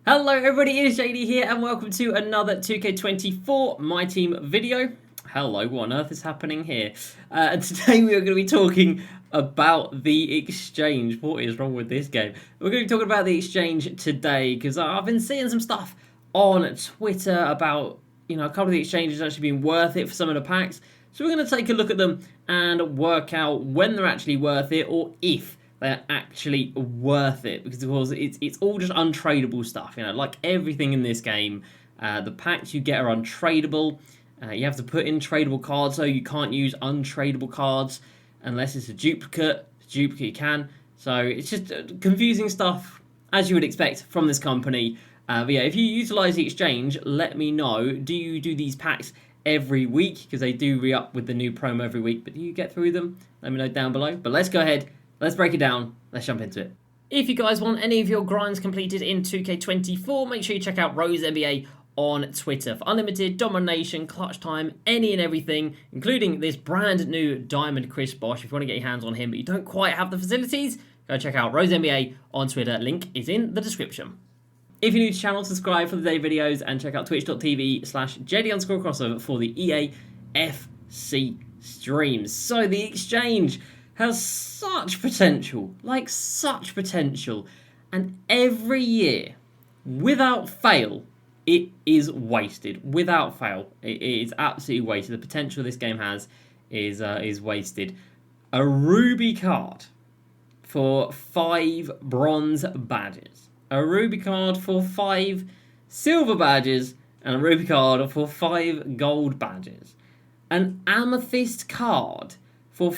Hello everybody, it is JD here and welcome to another 2K24 Myteam video. Hello, what on earth is happening here? And today we are going to be talking about the exchange. What is wrong with this game? We're going to be talking about the exchange today because I've been seeing some stuff on Twitter about, a couple of the exchanges actually being worth it for some of the packs. So we're going to take a look at them and work out when they're actually worth it or if they're actually worth it, because of course it's all just untradeable stuff. Like everything in this game, the packs you get are untradeable. You have to put in tradable cards, so you can't use untradeable cards unless it's a duplicate. Duplicate you can. So it's just confusing stuff, as you would expect from this company. But yeah, if you utilize the exchange, let me know. Do you do these packs every week? Because they do re-up with the new promo every week. But do you get through them? Let me know down below. But let's go ahead. Let's break it down. Let's jump into it. If you guys want any of your grinds completed in 2K24, make sure you check out Rose NBA on Twitter for unlimited domination, clutch time, any and everything, including this brand new Diamond Chris Bosh. If you want to get your hands on him, but you don't quite have the facilities, go check out Rose NBA on Twitter. Link is in the description. If you're new to the channel, subscribe for the day videos and check out twitch.tv/JD_crossover for the EA FC streams. So the exchange has such potential, like such potential, and every year, without fail, it is wasted. Without fail, it is absolutely wasted. The potential this game has is wasted. A ruby card for 5 bronze badges, a ruby card for 5 silver badges, and a ruby card for 5 gold badges, an amethyst card for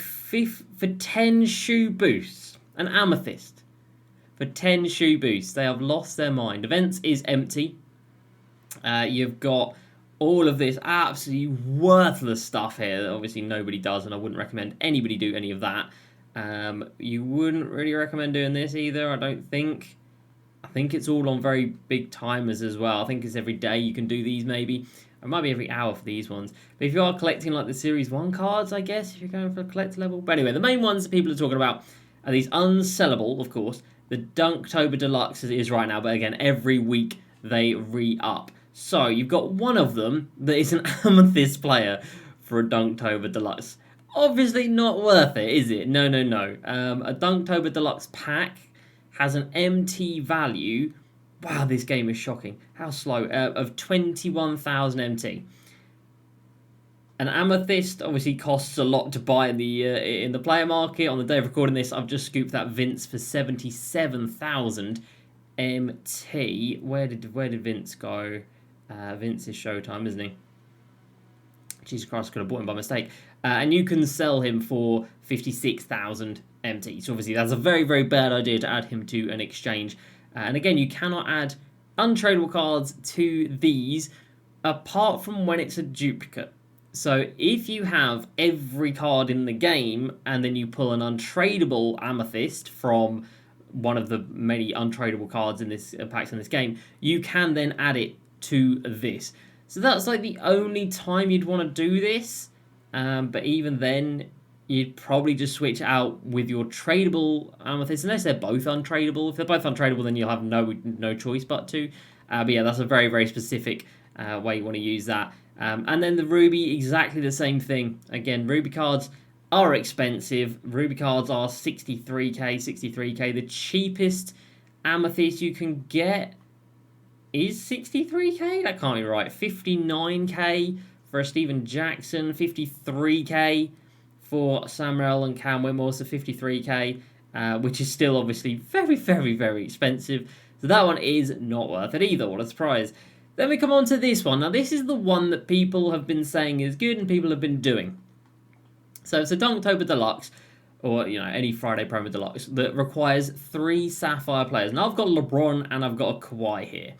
10 shoe boosts. An amethyst for 10 shoe boosts. They have lost their mind. Events is empty. You've got all of this absolutely worthless stuff here that obviously nobody does, and I wouldn't recommend anybody do any of that. You wouldn't really recommend doing this either, I don't think. I think it's all on very big timers as well. I think it's every day you can do these maybe. It might be every hour for these ones. But if you are collecting like the Series 1 cards, I guess, if you're going for a collector level. But anyway, the main ones that people are talking about are these unsellable, of course. The Dunktober Deluxe as it is right now. But again, every week they re-up. So you've got one of them that is an Amethyst player for a Dunktober Deluxe. Obviously not worth it, is it? No. A Dunktober Deluxe pack has an MT value. Wow, this game is shocking. How slow. Of 21,000 MT. An amethyst obviously costs a lot to buy in the player market. On the day of recording this, I've just scooped that Vince for 77,000 MT. Where did Vince go? Vince is Showtime, isn't he? Jesus Christ, I could have bought him by mistake. And you can sell him for 56,000 MT. So obviously that's a very, very bad idea to add him to an exchange. And again, you cannot add untradeable cards to these apart from when it's a duplicate. So if you have every card in the game and then you pull an untradeable amethyst from one of the many untradeable cards in this packs in this game, you can then add it to this. So that's like the only time you'd want to do this. But even then, you'd probably just switch out with your tradable amethyst, unless they're both untradeable. If they're both untradeable, then you'll have no choice but to. But yeah, that's a very, very specific way you want to use that. And then the ruby, exactly the same thing. Again, ruby cards are expensive. Ruby cards are 63k. The cheapest amethyst you can get is 63k? That can't be right. 59k for a Steven Jackson, 53k for Samuel and Cam Whitmore, so 53k, which is still obviously very, very, very expensive. So that one is not worth it either. What a surprise. Then we come on to this one. Now, this is the one that people have been saying is good and people have been doing. So it's a Dunktober Deluxe, or any Friday Promo Deluxe, that requires 3 Sapphire players. Now, I've got LeBron and I've got a Kawhi here.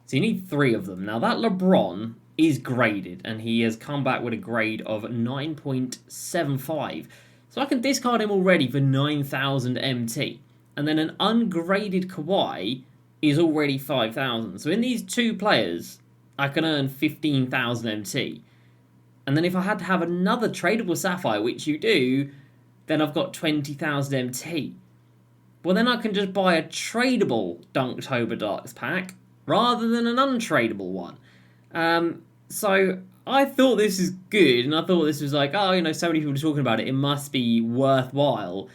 So you need 3 of them. Now, that LeBron is graded, and he has come back with a grade of 9.75. So I can discard him already for 9,000 MT. And then an ungraded Kawhi is already 5,000. So in these 2 players, I can earn 15,000 MT. And then if I had to have another tradable Sapphire, which you do, then I've got 20,000 MT. Well, then I can just buy a tradable Dunktober Deluxe pack rather than an untradeable one. So I thought this is good, and I thought this was like, oh, so many people are talking about it, it must be worthwhile.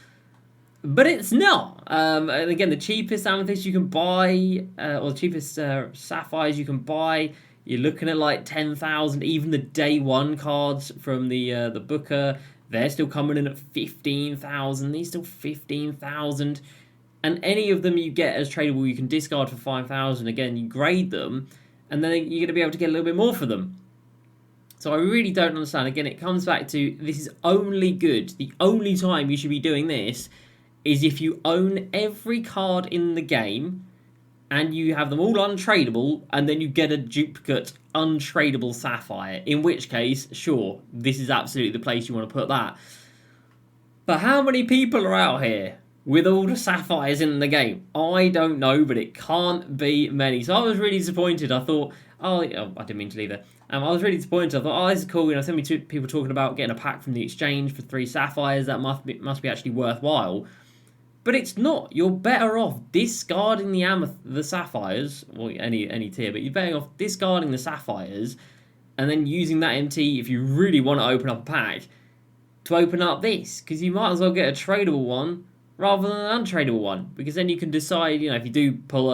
But it's not. And again, the cheapest amethyst you can buy, or the cheapest sapphires you can buy, you're looking at like 10,000. Even the day one cards from the Booker, they're still coming in at 15,000. These still 15,000. And any of them you get as tradable, you can discard for 5,000. Again, you grade them, and then you're going to be able to get a little bit more for them. So I really don't understand. Again, it comes back to this is only good. The only time you should be doing this is if you own every card in the game and you have them all untradeable, and then you get a duplicate untradeable sapphire, in which case, sure, this is absolutely the place you want to put that. But how many people are out here with all the sapphires in the game? I don't know, but it can't be many. So I was really disappointed. I thought, oh, I didn't mean to leave it. I was really disappointed. I thought, oh, this is cool. So many people talking about getting a pack from the exchange for 3 sapphires. That must be actually worthwhile. But it's not. You're better off discarding the sapphires, or any tier, but you're better off discarding the sapphires and then using that MT if you really want to open up a pack to open up this, because you might as well get a tradable one rather than an untradeable one, because then you can decide, if you do pull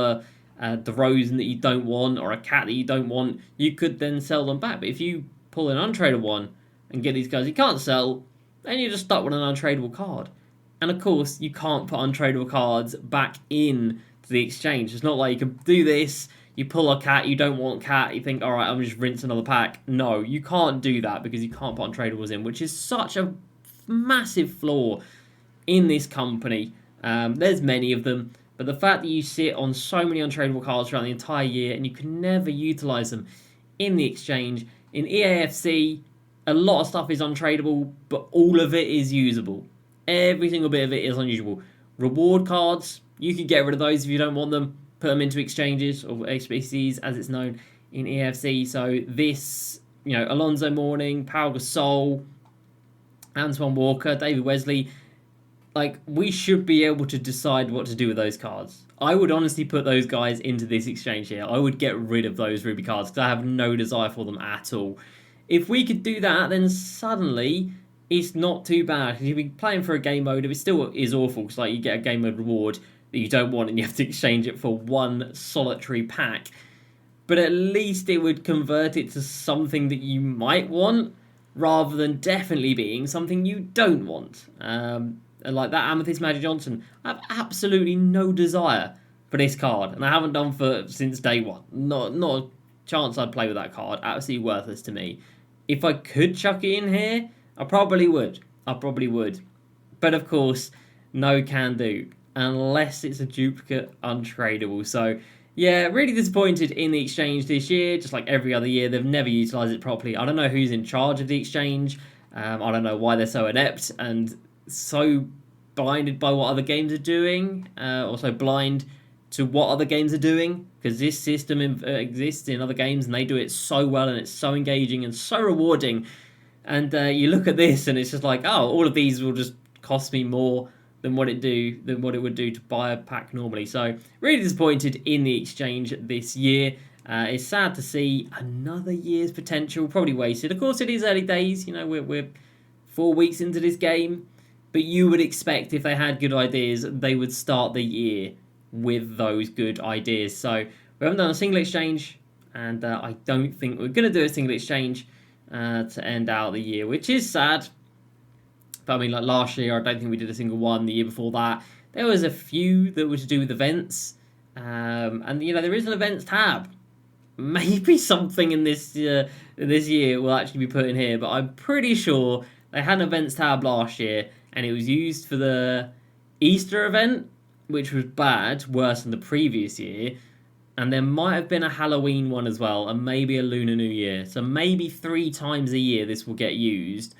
the Rosen that you don't want or a cat that you don't want, you could then sell them back. But if you pull an untradeable one and get these guys you can't sell, then you're just stuck with an untradeable card. And of course, you can't put untradeable cards back in to the exchange. It's not like you can do this, you pull a cat, you don't want cat, you think, alright, I'm going to just rinse another pack. No, you can't do that because you can't put untradables in, which is such a massive flaw in this company. There's many of them, but the fact that you sit on so many untradeable cards throughout the entire year and you can never utilise them in the exchange. In EAFC, a lot of stuff is untradeable, but all of it is usable. Every single bit of it is unusable. Reward cards, you can get rid of those if you don't want them. Put them into exchanges, or HBCs as it's known in EFC. So this, Alonso Mourning, Pau Gasol, Antoine Walker, David Wesley, we should be able to decide what to do with those cards. I would honestly put those guys into this exchange here. I would get rid of those Ruby cards because I have no desire for them at all. If we could do that, then suddenly it's not too bad. Because you'd be playing for a game mode, it still is awful because you get a game mode reward that you don't want and you have to exchange it for one solitary pack. But at least it would convert it to something that you might want rather than definitely being something you don't want. And like that Amethyst Magic Johnson, I have absolutely no desire for this card, and I haven't done since day one. Not a chance I'd play with that card. Absolutely worthless to me. If I could chuck it in here, I probably would. But of course, no can do. Unless it's a duplicate untradeable. So, yeah, really disappointed in the exchange this year. Just like every other year, they've never utilised it properly. I don't know who's in charge of the exchange. I don't know why they're so inept and so blinded by what other games are doing. Also blind to what other games are doing. Because this system exists in other games and they do it so well and it's so engaging and so rewarding. And you look at this and it's just like, oh, all of these will just cost me more than what it would do to buy a pack normally. So really disappointed in the exchange this year. It's sad to see another year's potential probably wasted. Of course, it is early days. We're 4 weeks into this game, but you would expect if they had good ideas, they would start the year with those good ideas. So we haven't done a single exchange, and I don't think we're going to do a single exchange to end out the year, which is sad. But I mean, like last year, I don't think we did a single one. The year before that, there was a few that were to do with events. And there is an events tab. Maybe something in this year will actually be put in here, but I'm pretty sure they had an events tab last year, and it was used for the Easter event, which was bad, worse than the previous year. And there might have been a Halloween one as well, and maybe a Lunar New Year. So maybe 3 times a year this will get used.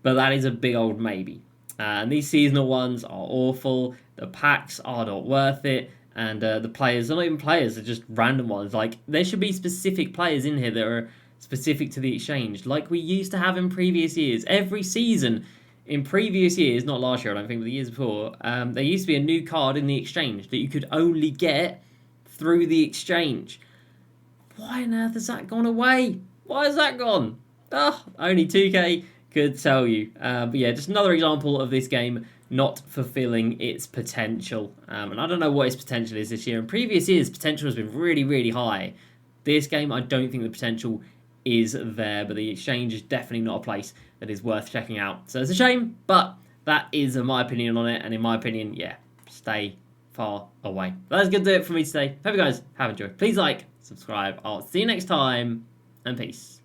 But that is a big old maybe. And these seasonal ones are awful. The packs are not worth it. And the players are not even players. They're just random ones. There should be specific players in here that are specific to the exchange. Like we used to have in previous years. Every season in previous years, not last year I don't think, but the years before, there used to be a new card in the exchange that you could only get through the exchange. Why on earth has that gone away? Why has that gone? Only 2K could tell you. But yeah, just another example of this game not fulfilling its potential. And I don't know what its potential is this year. In previous years, potential has been really, really high. This game, I don't think the potential is there, but the exchange is definitely not a place that is worth checking out. So it's a shame, but that is my opinion on it. And in my opinion, yeah, stay far away. But that's going to do it for me today. Hope you guys have enjoyed. Please like, subscribe. I'll see you next time, and peace.